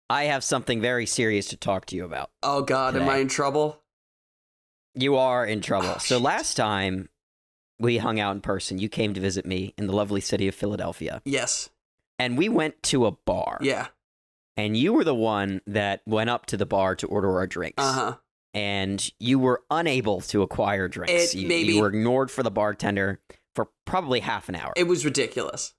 I have something very serious to talk to you about. Oh, God, today. am I in trouble? You are in trouble. Oh, so shit. last time we hung out in person, you came to visit me in the lovely city of Philadelphia. Yes. And we went to a bar. Yeah. And you were the one that went up to the bar to order our drinks. Uh-huh. And you were unable to acquire drinks. You were ignored for the bartender for probably half an hour. It was ridiculous.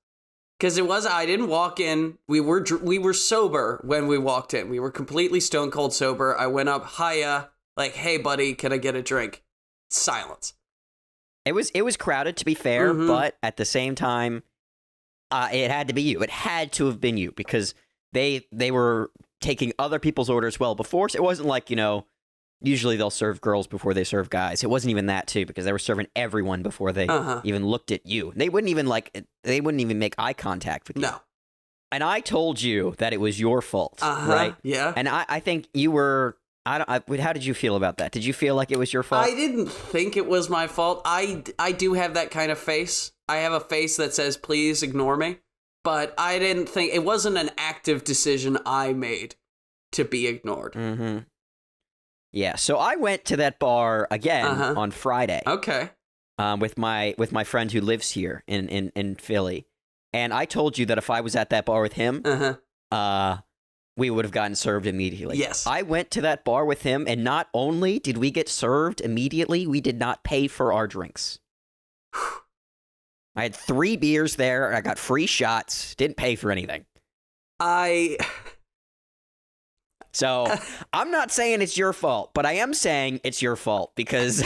Because I didn't walk in. We were sober when we walked in. We were completely stone cold sober. I went up, hiya, like, hey, buddy, can I get a drink? Silence. It was crowded, to be fair, but at the same time, it had to be you. It had to have been you because they were taking other people's orders well before. So it wasn't like, usually they'll serve girls before they serve guys. It wasn't even that, too, because they were serving everyone before they even looked at you. They wouldn't even make eye contact with you. No. And I told you that it was your fault, right? Yeah. And I think you were... how did you feel about that? Did you feel like it was your fault? I didn't think it was my fault. I do have that kind of face. I have a face that says, please ignore me. But I didn't think... It wasn't an active decision I made to be ignored. Mm-hmm. Yeah, so I went to that bar again on Friday. Okay. With my friend who lives here in Philly. And I told you that if I was at that bar with him, we would have gotten served immediately. Yes. I went to that bar with him, and not only did we get served immediately, we did not pay for our drinks. I had 3 beers there, I got free shots, didn't pay for anything. So, I'm not saying it's your fault, but I am saying it's your fault because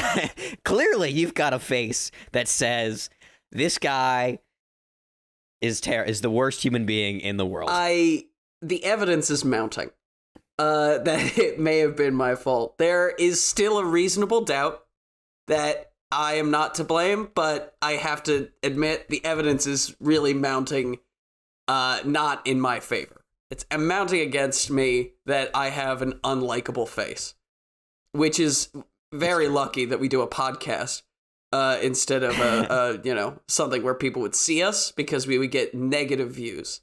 clearly you've got a face that says this guy is the worst human being in the world. The evidence is mounting that it may have been my fault. There is still a reasonable doubt that I am not to blame, but I have to admit the evidence is really mounting not in my favor. It's mounting against me that I have an unlikable face, which is very lucky that we do a podcast instead of something where people would see us because we would get negative views.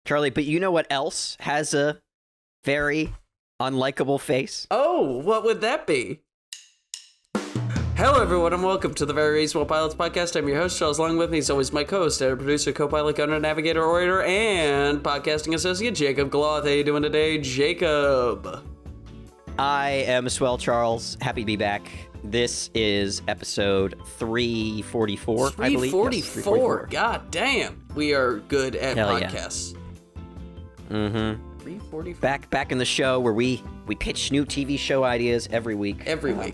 Charlie, but you know what else has a very unlikable face? Oh, what would that be? Hello, everyone, and welcome to the Very Reasonable Pilots podcast. I'm your host, Charles. Along with me is always my co-host, editor, producer, co-pilot, gunner, navigator, orator, and podcasting associate, Jacob Gloth. How you doing today, Jacob? I am swell, Charles. Happy to be back. This is episode 344, I believe. 344. Yes, 344. God damn. We are good at podcasts. Yeah. 344. Back in the show where we pitch new TV show ideas every week.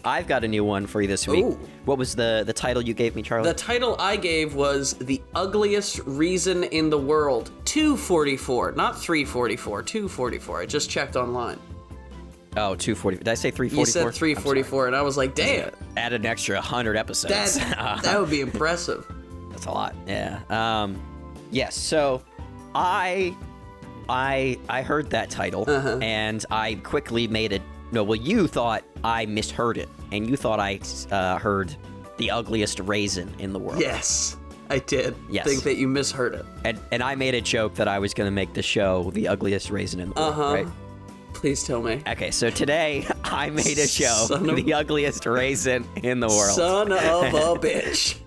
I've got a new one for you this week. Ooh. What was the title you gave me, Charlie? The title I gave was The Ugliest Reason in the World. 244, not 344, 244. I just checked online. Oh, 240. Did I say 344? You said 344, and I was like, damn. Add an extra 100 episodes. That would be impressive. That's a lot. Yeah. Yes. So I heard that title, and I quickly made it. No, well, you thought I misheard it, and you thought I heard the ugliest raisin in the world. Yes, I did. Yes. Think that you misheard it. And I made a joke that I was going to make the show the ugliest raisin in the world, right? Please tell me. Okay, so today I made a show, the ugliest raisin in the world. Son of a bitch.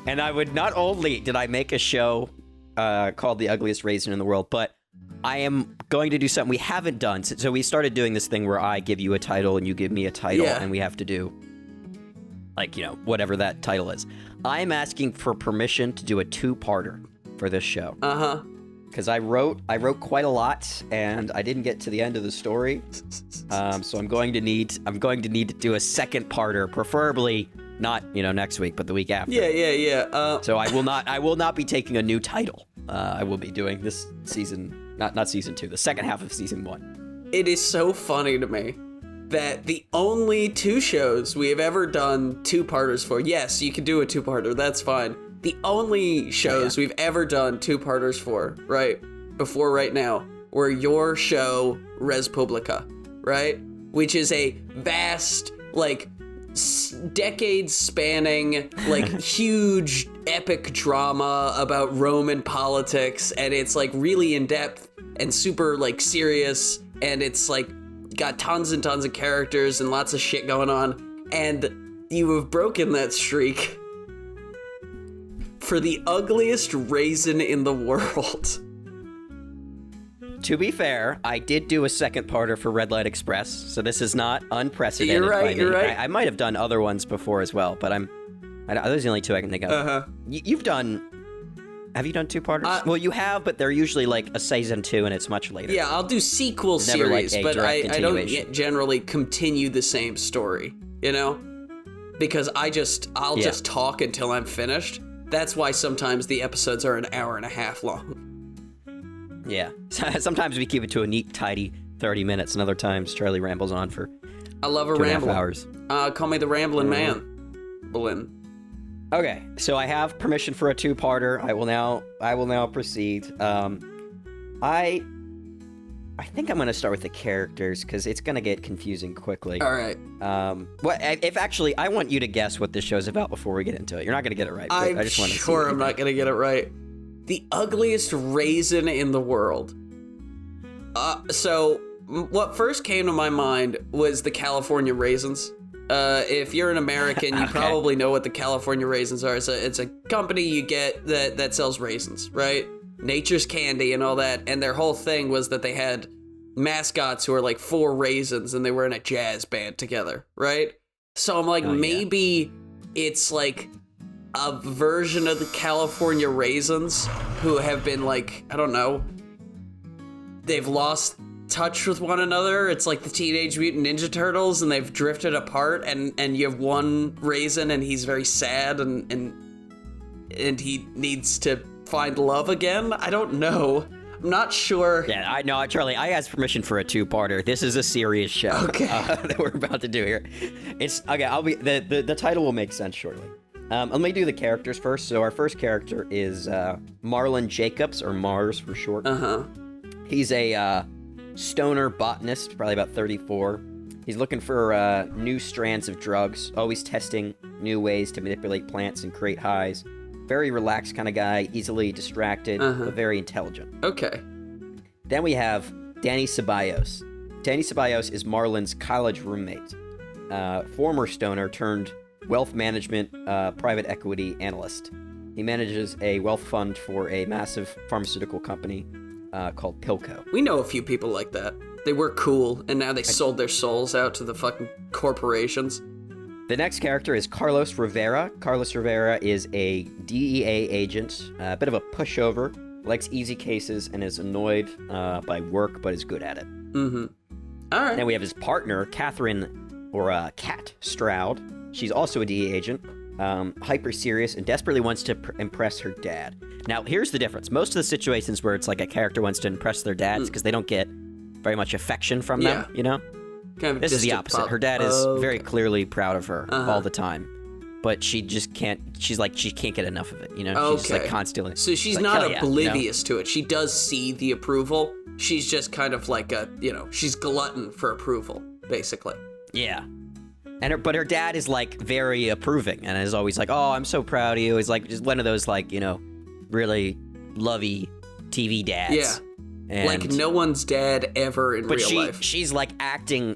And not only did I make a show called The Ugliest Raisin in the World, but I am going to do something we haven't done. So we started doing this thing where I give you a title and you give me a title, and we have to do, whatever that title is. I'm asking for permission to do a 2-parter for this show. Because I wrote quite a lot, and I didn't get to the end of the story. So I'm going to need to do a second parter, preferably not next week, but the week after. Yeah. So I will not be taking a new title. I will be doing this season, not season 2, the second half of season 1. It is so funny to me that the only 2 shows we have ever done 2-parters for. Yes, you can do a 2-parter. That's fine. The only shows we've ever done 2-parters for, right, before right now, were your show, Res Publica, right? Which is a vast, decades-spanning, huge, epic drama about Roman politics, and it's, really in-depth, and super like serious, and it's like got tons and tons of characters and lots of shit going on, and you have broken that streak for the ugliest raisin in the world. To be fair, I did do a second parter for Red Light Express, so this is not unprecedented. You're right. You're right. I might have done other ones before as well, but those are the only two I can think of. You've done. Have you done two-parters? Well, you have, but they're usually like a season 2, and it's much later. Yeah, I'll do sequel series, but I don't generally continue the same story, you know? Because I'll just talk until I'm finished. That's why sometimes the episodes are an hour and a half long. Yeah. Sometimes we keep it to a neat, tidy 30 minutes, and other times Charlie rambles on for I love a 2.5 hours. Call me the Rambling Man. Blin. Okay, so I have permission for a two-parter. I will now proceed. I think I'm gonna start with the characters because it's gonna get confusing quickly. All right. I want you to guess what this show's about before we get into it. You're not gonna get it right. But I just want to. Sure, I'm not gonna get it right. The ugliest raisin in the world. So what first came to my mind was the California raisins. If you're an American, you probably know what the California raisins are. It's a company you get that sells raisins, right? Nature's Candy and all that. And their whole thing was that they had mascots who were like 4 raisins and they were in a jazz band together, right? So I'm like, maybe it's like a version of the California raisins who have been like, I don't know, they've lost touch with one another. It's like the Teenage Mutant Ninja Turtles, and they've drifted apart, and you have one raisin and he's very sad and he needs to find love again. I don't know. I'm not sure. Yeah, I know, Charlie. I asked permission for a two-parter. This is a serious show that we're about to do here. It's okay. The title will make sense shortly. Let me do the characters first. So our first character is Marlon Jacobs, or Mars for short. He's a stoner botanist, probably about 34. He's looking for new strands of drugs, always testing new ways to manipulate plants and create highs. Very relaxed kind of guy, easily distracted, but very intelligent. Okay. Then we have Danny Ceballos. Danny Ceballos is Marlon's college roommate. Former stoner turned wealth management private equity analyst. He manages a wealth fund for a massive pharmaceutical company called Pilco. We know a few people like that. They were cool, and now they sold their souls out to the fucking corporations. The next character is Carlos Rivera. Carlos Rivera is a DEA agent, a bit of a pushover, likes easy cases, and is annoyed by work, but is good at it. All right. Then we have his partner, Catherine, or Kat Stroud. She's also a DEA agent, hyper serious, and desperately wants to impress her dad. Now, here's the difference. Most of the situations where it's like a character wants to impress their dads because they don't get very much affection from them, you know? Kind of this is the opposite. Her dad is very clearly proud of her all the time, but she just can't. She's like, she can't get enough of it, you know? She's like constantly. So she's like, not oblivious to it. She does see the approval. She's just kind of like she's glutton for approval, basically. Yeah. But her dad is like very approving and is always like, "Oh, I'm so proud of you." He's like just one of those like, really lovey TV dads. Yeah. And, like no one's dad ever in real life. She's like acting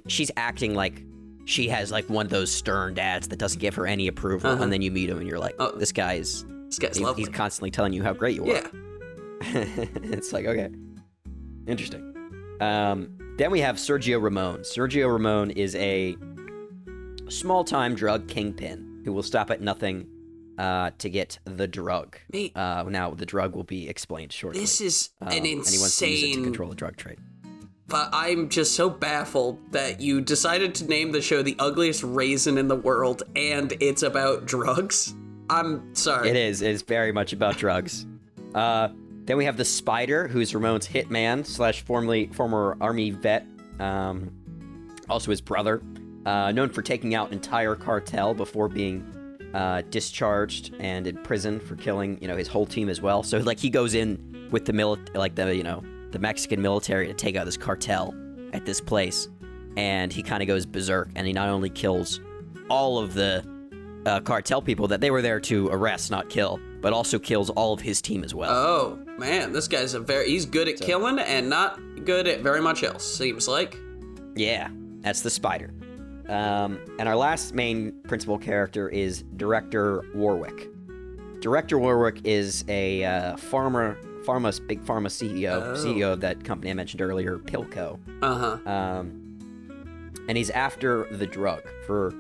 like she has like one of those stern dads that doesn't give her any approval, and then you meet him and you're like, this guy's lovely. He's constantly telling you how great you are. Yeah. It's like, okay. Interesting. Then we have Sergio Ramon. Sergio Ramon is a small-time drug kingpin who will stop at nothing to get the drug. Now, the drug will be explained shortly. This is an insane... And he wants to use it to control the drug trade. But I'm just so baffled that you decided to name the show The Ugliest Raisin in the World, and it's about drugs. I'm sorry. It is. It is very much about drugs. Then we have the Spider, who's Ramon's hitman / former army vet, also his brother, known for taking out entire cartel before being discharged and in prison for killing, his whole team as well. So like he goes in with the the Mexican military to take out this cartel at this place, and he kind of goes berserk, and he not only kills all of the cartel people that they were there to arrest, not kill, but also kills all of his team as well. Oh, man, this guy's he's good at killing and not good at very much else, seems like. Yeah, that's the spider. And our last main principal character is Director Warwick. Director Warwick is a big pharma CEO of that company I mentioned earlier, Pilco. And he's after the drug for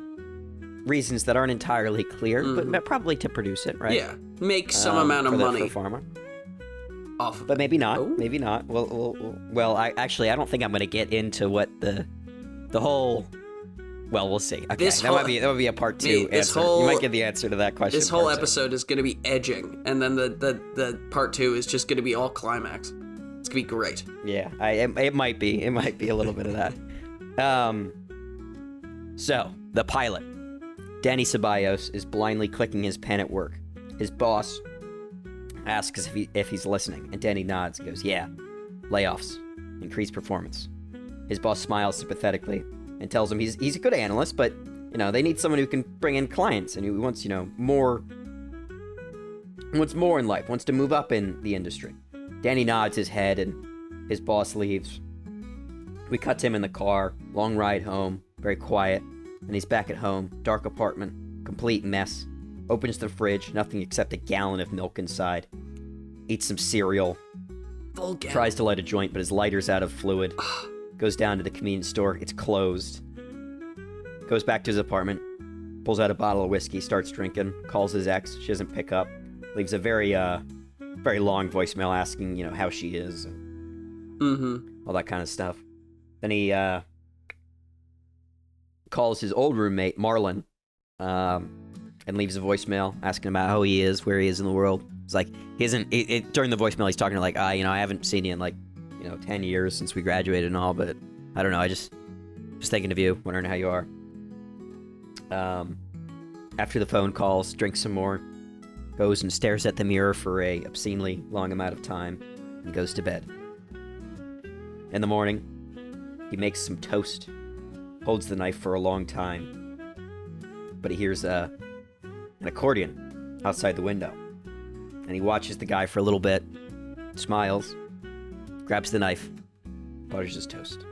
reasons that aren't entirely clear, but probably to produce it, right? Yeah, make some amount of money for pharma. Off of but maybe not. Ooh. Maybe not. Well, I don't think I'm going to get into what the whole. Well, we'll see. Okay, that would be a part 2 answer. You might get the answer to that question. This whole episode is going to be edging, and then the part 2 is just going to be all climax. It's going to be great. Yeah, it might be. It might be a little bit of that. So, the pilot, Danny Ceballos, is blindly clicking his pen at work. His boss asks if he's listening, and Danny nods and goes, yeah, layoffs, increased performance. His boss smiles sympathetically and tells him he's a good analyst, but, they need someone who can bring in clients and who wants, more in life, wants to move up in the industry. Danny nods his head and his boss leaves. We cut to him in the car, long ride home, very quiet, and he's back at home, dark apartment, complete mess. Opens the fridge, nothing except a gallon of milk inside. Eats some cereal. Full gallon. Tries to light a joint, but his lighter's out of fluid. Goes down to the convenience store, it's closed. Goes back to his apartment, pulls out a bottle of whiskey, starts drinking, calls his ex, she doesn't pick up. Leaves a very long voicemail asking, how she is. All that kind of stuff. Then he calls his old roommate, Marlon, and leaves a voicemail asking about how he is, where he is in the world. It's like, he isn't, during the voicemail, he's talking to like, I haven't seen you in 10 years since we graduated and all, but I don't know, I just thinking of you, wondering how you are. After the phone calls, drinks some more, goes and stares at the mirror for a obscenely long amount of time, and goes to bed. In the morning, he makes some toast, holds the knife for a long time, but he hears an accordion outside the window, and he watches the guy for a little bit, smiles, grabs the knife, butters his toast.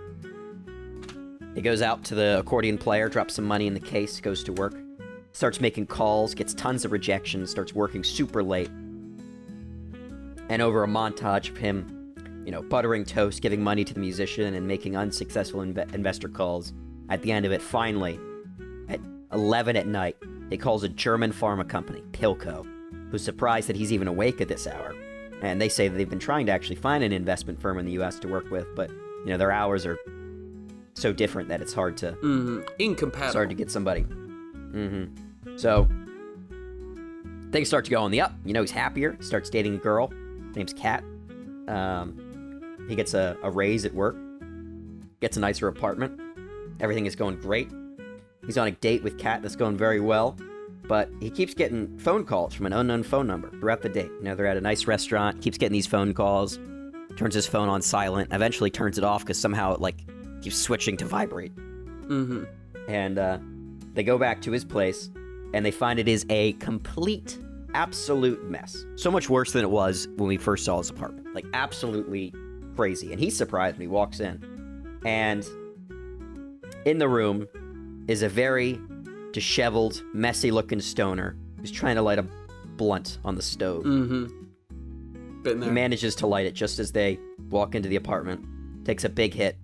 He goes out to the accordion player, drops some money in the case, goes to work, starts making calls, gets tons of rejections, starts working super late. And over a montage of him, buttering toast, giving money to the musician, and making unsuccessful investor calls, at the end of it, finally, at 11 at night, he calls a German pharma company, Pilco, who's surprised that he's even awake at this hour. And they say that they've been trying to actually find an investment firm in the U.S. to work with, but, their hours are so different that it's hard to... Incompatible. It's hard to get somebody. So, things start to go on the up. He's happier. Starts dating a girl. Her name's Kat. He gets a raise at work. Gets a nicer apartment. Everything is going great. He's on a date with Kat that's going very well. But he keeps getting phone calls from an unknown phone number throughout the date. They're at a nice restaurant, keeps getting these phone calls, turns his phone on silent, eventually turns it off because somehow it, keeps switching to vibrate. And they go back to his place, and they find it is a complete, absolute mess. So much worse than it was when we first saw his apartment. Absolutely crazy. And he's surprised when he walks in. And in the room is a very disheveled, messy-looking stoner who's trying to light a blunt on the stove. Been there. He manages to light it just as they walk into the apartment, takes a big hit,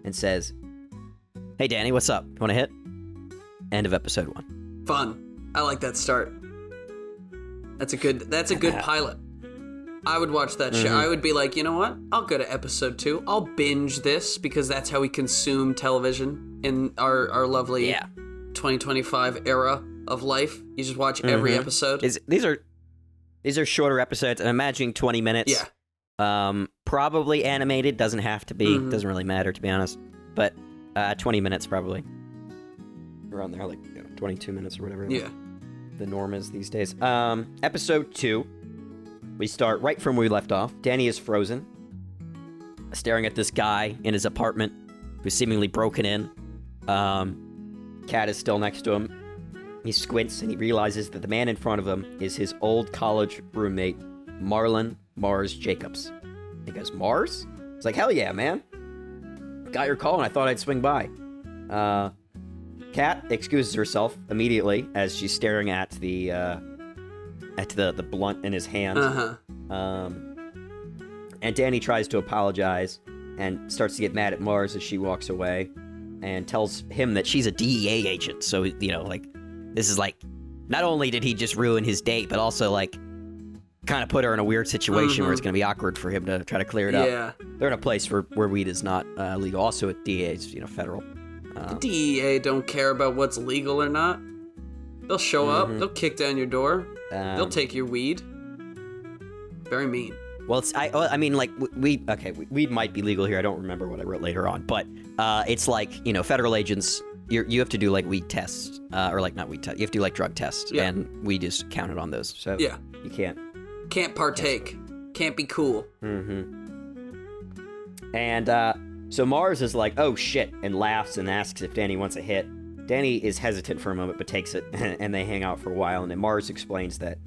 and says, "Hey, Danny, what's up? Want a hit?" End of episode 1. Fun. I like that start. That's a good pilot. I would watch that show. I would be like, you know what? I'll go to episode 2. I'll binge this because that's how we consume television in our lovely 2025 era of life. You just watch every episode. These are shorter episodes. I'm imagining 20 minutes. Yeah. Probably animated. Doesn't have to be. Doesn't really matter, to be honest. But 20 minutes probably. Around there, 22 minutes or whatever. Yeah. The norm is these days. Episode 2. We start right from where we left off. Danny is frozen, staring at this guy in his apartment who's seemingly broken in. Kat is still next to him. He squints and he realizes that the man in front of him is his old college roommate, Marlon Mars Jacobs. He goes, Mars? He's like, hell yeah, man. Got your call and I thought I'd swing by. Kat excuses herself immediately as she's staring at the blunt in his hand. And Danny tries to apologize and starts to get mad at Mars as she walks away and tells him that she's a DEA agent. So, this is like, not only did he just ruin his date, but also kind of put her in a weird situation where it's going to be awkward for him to try to clear it up. Yeah. They're in a place where weed is not legal. Also, at DEA's, federal. The DEA don't care about what's legal or not. They'll show up. They'll kick down your door. They'll take your weed. Very mean. Well, weed might be legal here. I don't remember what I wrote later on, but it's federal agents. You have to do weed tests, or not weed tests. You have to do drug tests, and we just counted on those. So yeah, you can't partake. Can't be cool. And so Mars is like, oh shit, and laughs and asks if Danny wants a hit. Danny is hesitant for a moment, but takes it, and they hang out for a while. And then Mars explains that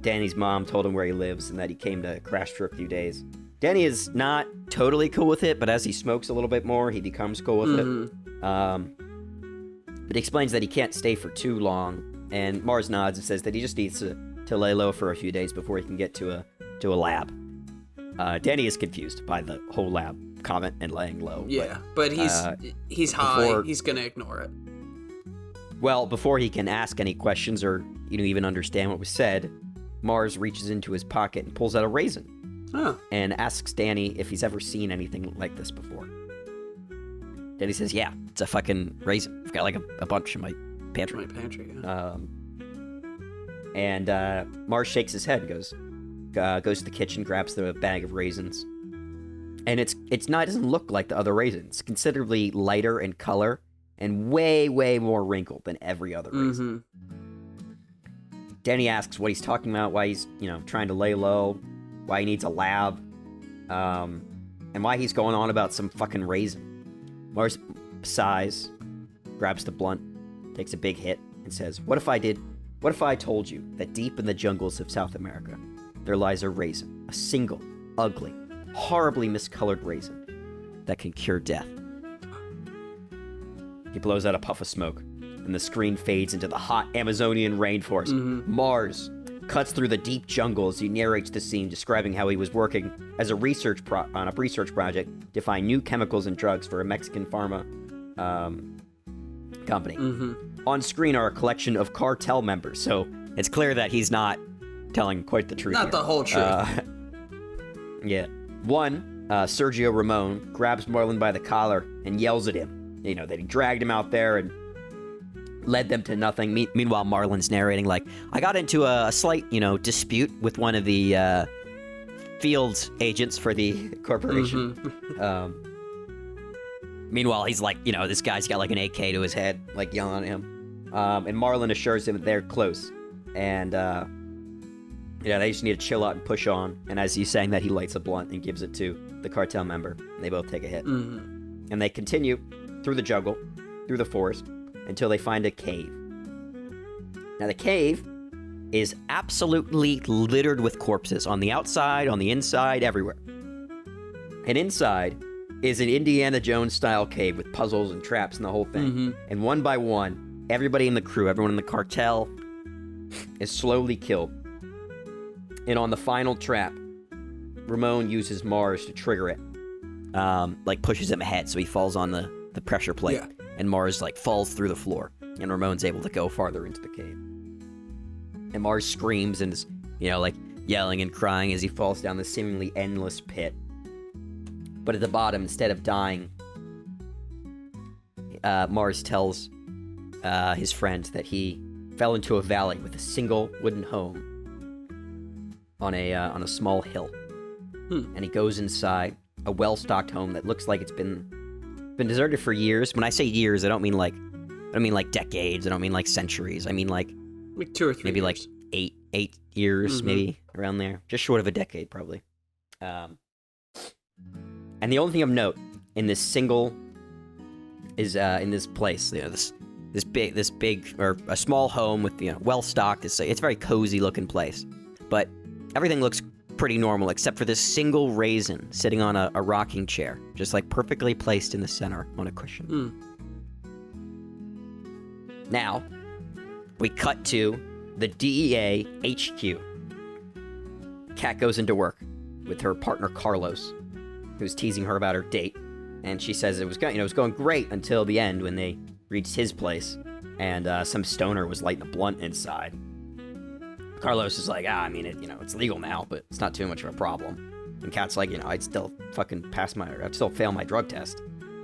Danny's mom told him where he lives and that he came to crash for a few days. Danny is not totally cool with it, but as he smokes a little bit more, he becomes cool with it. But he explains that he can't stay for too long, and Mars nods and says that he just needs to lay low for a few days before he can get to a lab. Danny is confused by the whole lab comment and laying low. Yeah, but he's high. He's gonna ignore it. Well, before he can ask any questions or even understand what was said, Mars reaches into his pocket and pulls out a raisin. And asks Danny if he's ever seen anything like this before. Danny says, yeah, it's a fucking raisin. I've got a bunch in my pantry. Yeah. And Mars shakes his head and goes to the kitchen, grabs the bag of raisins. And it doesn't look like the other raisins. It's considerably lighter in color and way, way more wrinkled than every other raisin. Danny asks what he's talking about, why he's, trying to lay low, why he needs a lab, and why he's going on about some fucking raisin. Mars sighs, grabs the blunt, takes a big hit, and says, What if I told you that deep in the jungles of South America, there lies a raisin, a single, ugly, horribly miscolored raisin that can cure death? He blows out a puff of smoke, and the screen fades into the hot Amazonian rainforest. Mars cuts through the deep jungle as he narrates the scene, describing how he was working as a research project to find new chemicals and drugs for a Mexican pharma company. On screen are a collection of cartel members, so it's clear that he's not telling quite the truth. Not the whole truth. Yeah. One, Sergio Ramon, grabs Marlon by the collar and yells at him, that he dragged him out there and led them to nothing. Meanwhile, Marlon's narrating, I got into a slight, dispute with one of the field agents for the corporation. Meanwhile, he's this guy's got an AK to his head, yelling at him. And Marlon assures him that they're close. And, they just need to chill out and push on. And as he's saying that, he lights a blunt and gives it to the cartel member. And they both take a hit. And they continue through the jungle, through the forest, until they find a cave. Now, the cave is absolutely littered with corpses on the outside, on the inside, everywhere. And inside is an Indiana Jones-style cave with puzzles and traps and the whole thing. And one by one, everybody in the crew, everyone in the cartel, is slowly killed. And on the final trap, Ramon uses Mars to trigger it. Pushes him ahead, so he falls on the pressure plate. Yeah. And Mars, falls through the floor. And Ramon's able to go farther into the cave. And Mars screams and is, yelling and crying as he falls down the seemingly endless pit. But at the bottom, instead of dying, Mars tells his friend that he fell into a valley with a single wooden home on a small hill. And he goes inside a well-stocked home that looks like it's been deserted for years. When I say years, I don't mean decades. I don't mean centuries. I mean 2 or 3 maybe years. 8 years, maybe around there, just short of a decade, probably. And the only thing of note in this single is in this place, this this big or a small home with well stocked. It's a very cozy looking place, but everything looks pretty normal except for this single raisin sitting on a rocking chair, just like perfectly placed in the center on a cushion. Now, we cut to the DEA HQ. Kat goes into work with her partner Carlos, who's teasing her about her date, and she says it was going great until the end when they reached his place, and some stoner was lighting a blunt inside. Carlos is like, it's legal now, but it's not too much of a problem. And Kat's like, I'd still fucking I'd still fail my drug test.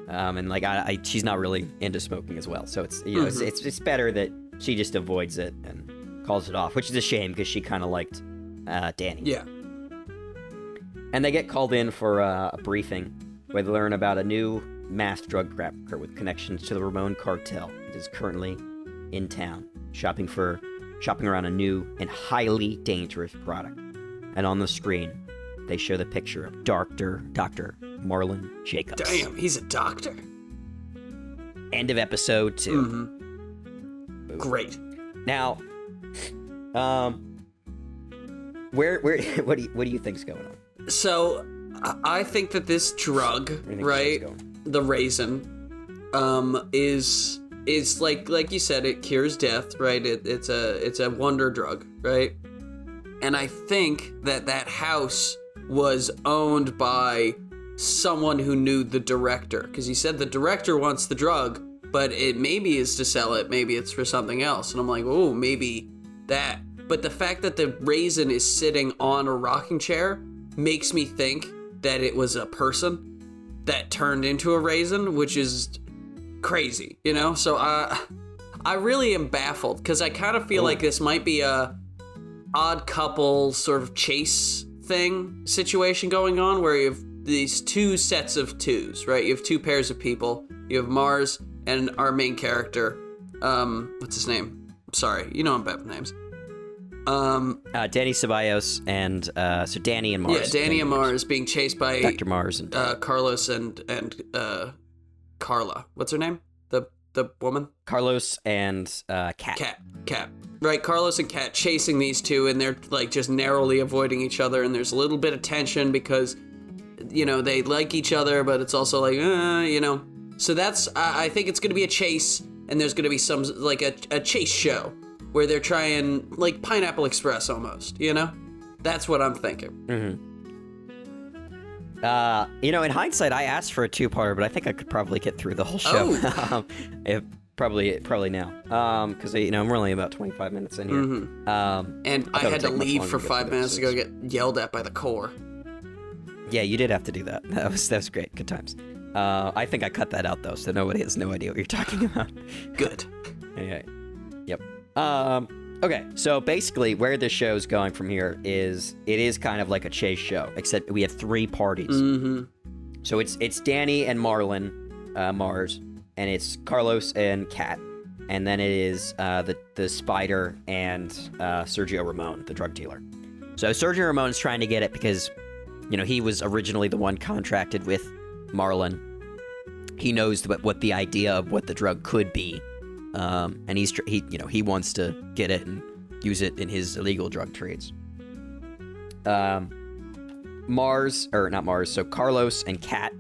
And like, she's not really into smoking as well, so it's it's better that she just avoids it and calls it off, which is a shame because she kind of liked Danny. Yeah. And they get called in for a briefing where they learn about a new masked drug trafficker with connections to the Ramon cartel that is currently in town, shopping around a new and highly dangerous product. And on the screen, they show the picture of Dr. Marlon Jacobs. Damn, he's a doctor. End of episode 2. Mm-hmm. Great. Now, what do you think's going on? So, I think that this drug, right, the Raisin, is like you said, it cures death, right? It's a wonder drug, right? And I think that house was owned by someone who knew the director, because he said the director wants the drug, but it maybe is to sell it, maybe it's for something else. And I'm like, oh, maybe that. But the fact that the Raisin is sitting on a rocking chair makes me think that it was a person that turned into a Raisin, which is crazy, So I really am baffled, because I kind of feel like this might be a odd couple sort of chase situation going on, where you have these two sets of twos, right? You have two pairs of people. You have Mars and our main character. What's his name? Sorry, I'm bad with names. Danny Ceballos and so Danny and Mars. Yeah, Danny and Mars being chased by Dr. Mars and Carlos and Carla. What's her name? The woman? Carlos and Kat. Kat. Right, Carlos and Kat chasing these two, and they're like just narrowly avoiding each other, and there's a little bit of tension because they like each other, but it's also like So that's I think it's gonna be a chase, and there's gonna be some like a chase show where they're trying, like Pineapple Express almost, That's what I'm thinking. Mm-hmm. In hindsight, I asked for a 2-parter, but I think I could probably get through the whole show. Oh. Probably now. Because, I'm only about 25 minutes in here. Mm-hmm. And I had to leave for 5 minutes to go get yelled at by the core. Yeah, you did have to do that. That was great. Good times. I think I cut that out, though, so nobody has no idea what you're talking about. Good. Yeah. Yep. Okay, so basically where this show's going from here is it is kind of like a chase show, except we have 3 parties. Mm-hmm. So it's Danny and Marlon, Mars, and it's Carlos and Kat, and then it is the Spider and Sergio Ramon, the drug dealer. So Sergio Ramon's trying to get it because, he was originally the one contracted with Marlon. He knows what the idea of what the drug could be. And he wants to get it and use it in his illegal drug trades. So Carlos and Kat,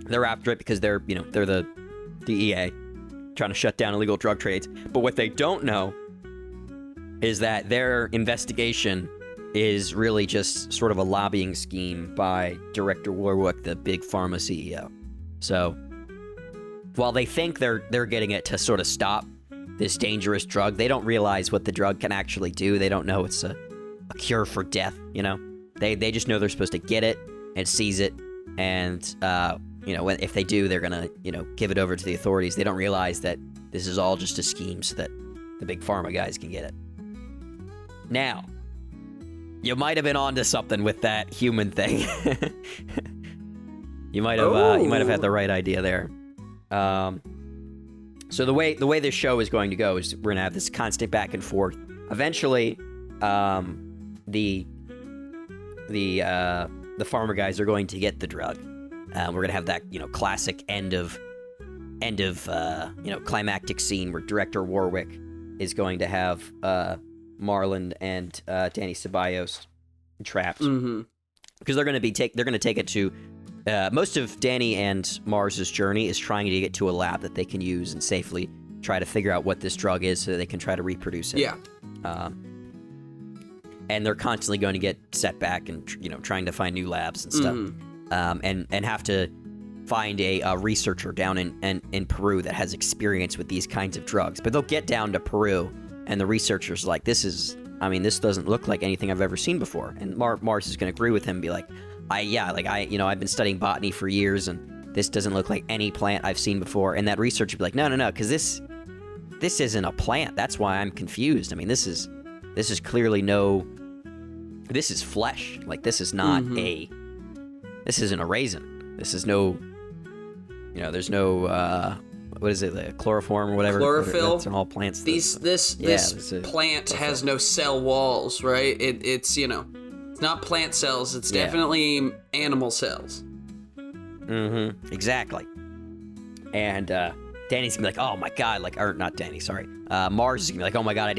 they're after it because they're the DEA trying to shut down illegal drug trades. But what they don't know is that their investigation is really just sort of a lobbying scheme by Director Warwick, the big pharma CEO. So while they think they're getting it to sort of stop this dangerous drug, they don't realize what the drug can actually do. They don't know it's a cure for death, They just know they're supposed to get it and seize it, and if they do, they're gonna give it over to the authorities. They don't realize that this is all just a scheme so that the big pharma guys can get it. Now, you might have been onto something with that human thing. You might have had the right idea there. So the way this show is going to go is we're gonna have this constant back and forth. Eventually, the farmer guys are going to get the drug. We're gonna have that classic end of end of climactic scene where director Warwick is going to have Marlon and Danny Ceballos trapped because they're going to take it to most of Danny and Mars's journey is trying to get to a lab that they can use and safely try to figure out what this drug is so that they can try to reproduce it. Yeah. And they're constantly going to get set back and trying to find new labs and stuff, and have to find a researcher down in Peru that has experience with these kinds of drugs. But they'll get down to Peru, and the researcher's like, this doesn't look like anything I've ever seen before. And Mars is going to agree with him and be like, I've been studying botany for years, and this doesn't look like any plant I've seen before. And that researcher would be like, no, because this isn't a plant. That's why I'm confused. I mean, this is clearly this is flesh. Like, this is not this isn't a raisin. This is no, there's no, what is it, the chloroform or whatever? Chlorophyll. It's in all plants. This plant has no cell walls, right? It's not plant cells. It's definitely animal cells. Exactly. And Danny's gonna be like, oh my god, or not Danny, sorry. Mars is gonna be like, oh my god, I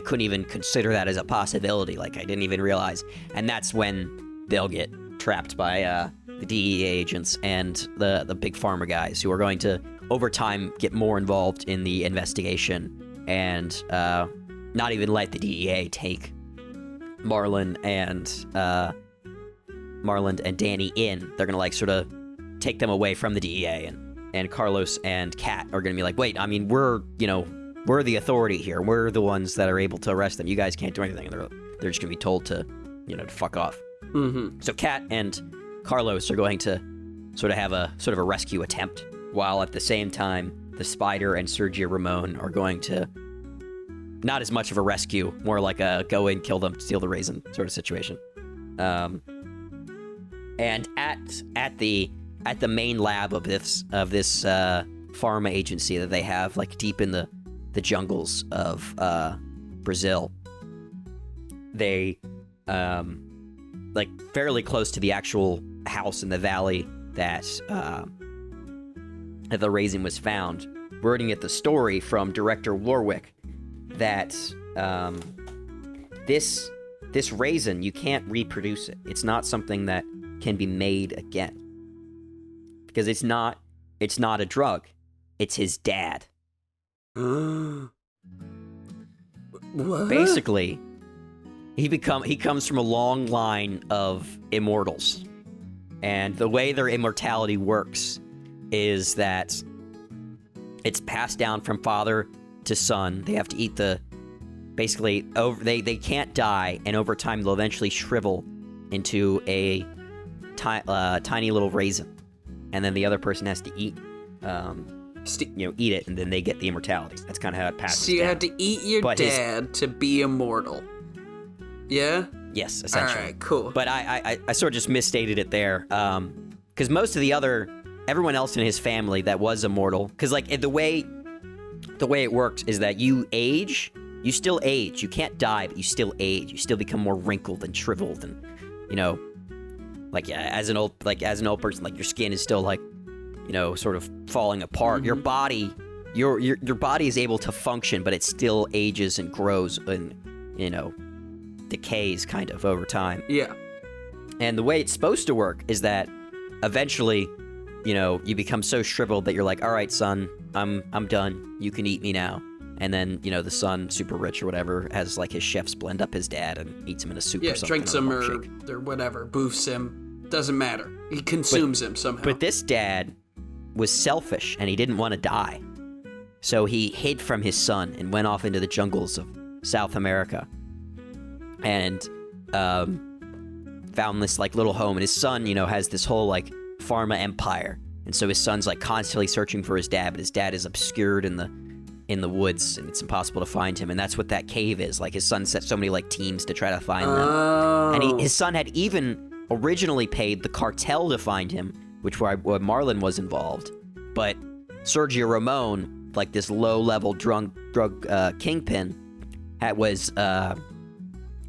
couldn't even consider that as a possibility. Like, I didn't even realize. And that's when they'll get trapped by the DEA agents and the big pharma guys, who are going to, over time, get more involved in the investigation and not even let the DEA take Marlon and Danny in. They're gonna sort of take them away from the DEA, and Carlos and Kat are gonna be like, wait, I mean, we're the authority here. We're the ones that are able to arrest them. You guys can't do anything. And they're just gonna be told to to fuck off. So Kat and Carlos are going to sort of have a rescue attempt, while at the same time the Spider and Sergio Ramon are going to, not as much of a rescue, more like a go in, kill them, steal the raisin sort of situation. And at the main lab of this pharma agency that they have, deep in the jungles of Brazil, they fairly close to the actual house in the valley that the raisin was found. We're going to get the story from director Warwick that this raisin, you can't reproduce it. It's not something that can be made again, because it's not a drug. It's his dad. What? Basically, he comes from a long line of immortals, and the way their immortality works is that it's passed down from father to son. They have to eat they can't die, and over time they'll eventually shrivel into a tiny little raisin, and then the other person has to eat it, and then they get the immortality. That's kind of how it passes. So you down. had to eat your dad to be immortal. Yeah? Yes, essentially. All right, cool. But I sort of just misstated it there, because most of everyone else in his family that was immortal, because the way it works is that you still age. You can't die, but you still age. You still become more wrinkled and shriveled, and as an old person, your skin is still sort of falling apart. Your body, your body is able to function, but it still ages and grows and decays kind of over time. Yeah. And the way it's supposed to work is that eventually, you become so shriveled that you're like, all right, son, I'm done. You can eat me now. And then, the son, super rich or whatever, has his chefs blend up his dad and eats him in a soup or something. Yeah, drinks him or whatever, boofs him. Doesn't matter. He consumes him somehow. But this dad was selfish, and he didn't want to die. So he hid from his son and went off into the jungles of South America and found this little home. And his son, has this whole pharma empire. And so his son's constantly searching for his dad, but his dad is obscured in the woods, and it's impossible to find him. And that's what that cave is. His son set so many teams to try to find them. And his son had even originally paid the cartel to find him, which where Marlon was involved. But Sergio Ramon, this low-level drug kingpin,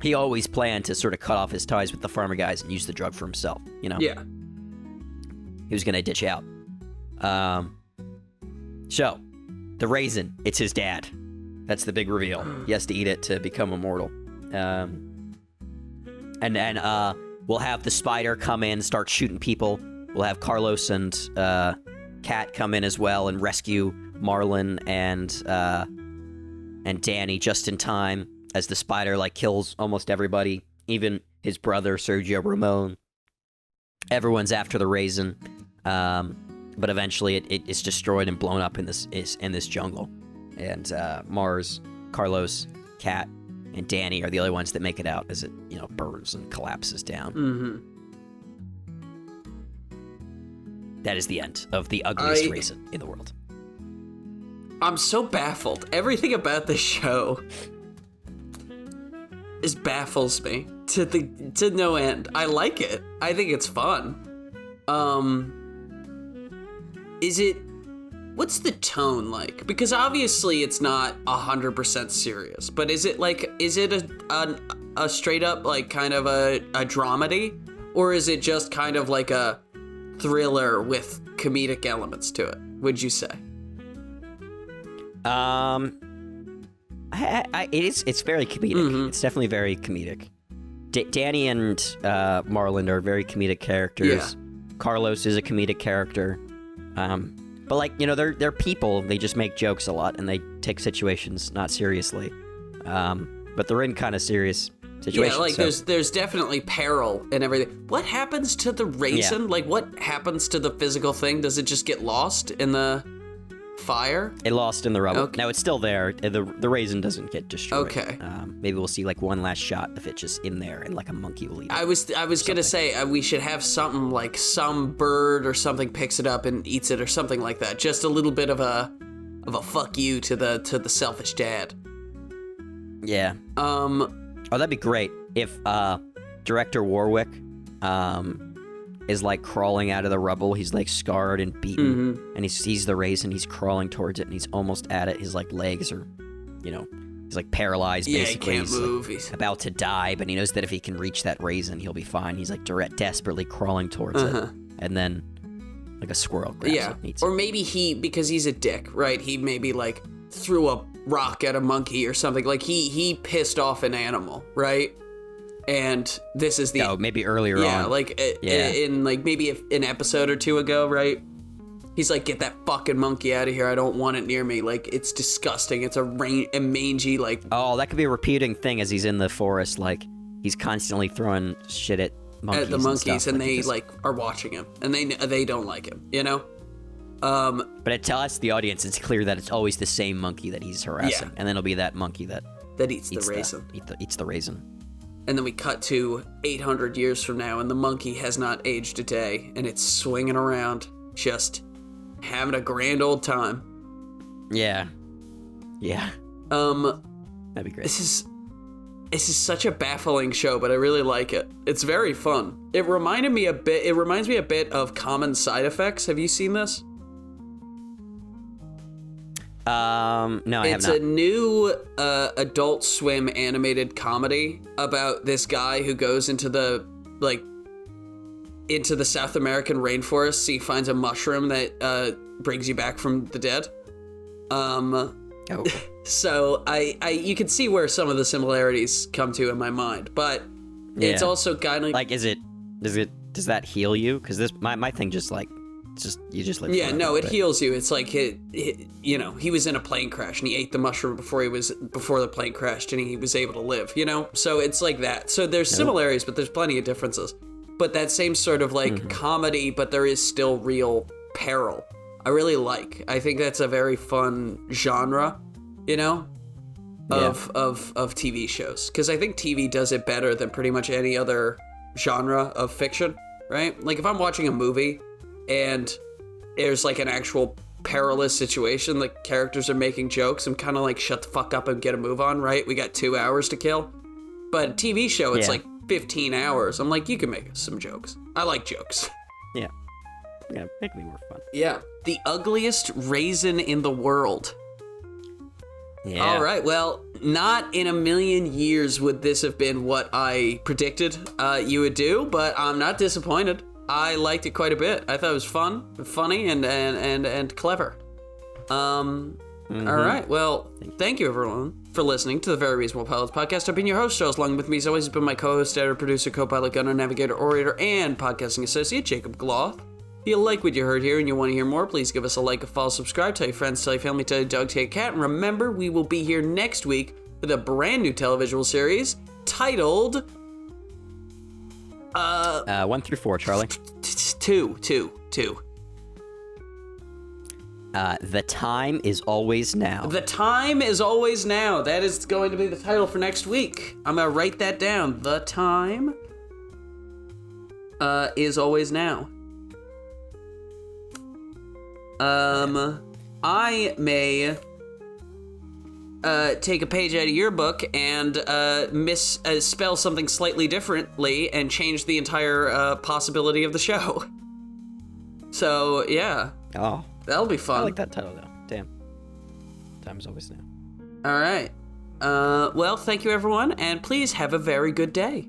he always planned to sort of cut off his ties with the farmer guys and use the drug for himself, Yeah. He was going to ditch out. So, the raisin, it's his dad. That's the big reveal. He has to eat it to become immortal. And then we'll have the spider come in, start shooting people. We'll have Carlos and Kat come in as well and rescue Marlon and Danny just in time as the spider kills almost everybody, even his brother Sergio Ramon. Everyone's after the raisin, but eventually it's destroyed and blown up in this jungle. And Mars, Carlos, Kat, and Danny are the only ones that make it out as it burns and collapses down. Mm-hmm. That is the end of the ugliest raisin in the world. I'm so baffled. Everything about this show baffles me to no end. I like it. I think it's fun. What's the tone like? Because obviously it's not 100% serious, but is it a straight up kind of a dramedy, or is it just kind of like a thriller with comedic elements to it, would you say? It's very comedic. Mm-hmm. It's definitely very comedic. Danny and Marlon are very comedic characters. Yeah. Carlos is a comedic character. But they're people. They just make jokes a lot and they take situations not seriously. But they're in kind of serious situations. Yeah, there's definitely peril and everything. What happens to the raisin? Yeah. What happens to the physical thing? Does it just get lost in the fire? It lost in the rubble. Okay. Now it's still there. The raisin doesn't get destroyed. Okay. Maybe we'll see one last shot of it just in there, and a monkey will eat it. I was gonna say we should have something like some bird or something picks it up and eats it or something like that. Just a little bit of a fuck you to the selfish dad. Yeah. Oh, that'd be great if Director Warwick is crawling out of the rubble. He's scarred and beaten, and he sees the raisin. He's crawling towards it, and he's almost at it. His legs are, he's paralyzed. Yeah, basically. He can't move. He's about to die, but he knows that if he can reach that raisin, he'll be fine. He's desperately crawling towards it, and then a squirrel grabs it and eats it. Or maybe because he's a dick, right? He maybe threw a rock at a monkey or something. He pissed off an animal, right? And this is maybe earlier on. In maybe an episode or two ago, right? He's get that fucking monkey out of here. I don't want it near me. It's disgusting. It's a mangy, Oh, that could be a repeating thing as he's in the forest. He's constantly throwing shit at monkeys. At the monkeys, and they just... are watching him, and they don't like him, But it tells us, the audience, it's clear that it's always the same monkey that he's harassing, and then it'll be that monkey that eats the raisin. Eats the raisin. And then we cut to 800 years from now, and the monkey has not aged a day, and it's swinging around, just having a grand old time. Yeah. That'd be great. This is such a baffling show, but I really like it. It's very fun. It reminds me a bit of Common Side Effects. Have you seen this? No, I have not. It's a new Adult Swim animated comedy about this guy who goes into the South American rainforest. He finds a mushroom that brings you back from the dead. So you can see where some of the similarities come to in my mind, but it's also kind of does that heal you? Because my thing just you just live. Yeah, no, it heals you. It's he was in a plane crash and he ate the mushroom before the plane crashed, and he was able to live. So it's like that. So there's similarities, but there's plenty of differences. But that same sort of comedy, but there is still real peril. I really like. I think that's a very fun genre, of TV shows, because I think TV does it better than pretty much any other genre of fiction, right? If I'm watching a movie and there's an actual perilous situation, the characters are making jokes, I'm kind of shut the fuck up and get a move on, right? We got 2 hours to kill. But a TV show, it's 15 hours. I'm you can make some jokes. I like jokes. Yeah, make me more fun. Yeah. The ugliest raisin in the world. Yeah. All right. Well, not in a million years would this have been what I predicted you would do, but I'm not disappointed. I liked it quite a bit. I thought it was fun, funny, and clever. All right. Well, thank you, everyone, for listening to the Very Reasonable Pilots podcast. I've been your host, Charles. Along with me, as always, has been my co-host, editor, producer, co-pilot, gunner, navigator, orator, and podcasting associate, Jacob Gloth. If you like what you heard here and you want to hear more, please give us a like, a follow, subscribe, tell your friends, tell your family, tell your dog, tell your cat. And remember, we will be here next week with a brand new televisual series titled... 1 through 4, Charlie. Two. The time is always now. The time is always now. That is going to be the title for next week. I'm going to write that down. The time is always now. I may take a page out of your book and misspell something slightly differently and change the entire possibility of the show. So, yeah. Oh. That'll be fun. I like that title, though. Damn. Time is always now. All right. Well, thank you, everyone, and please have a very good day.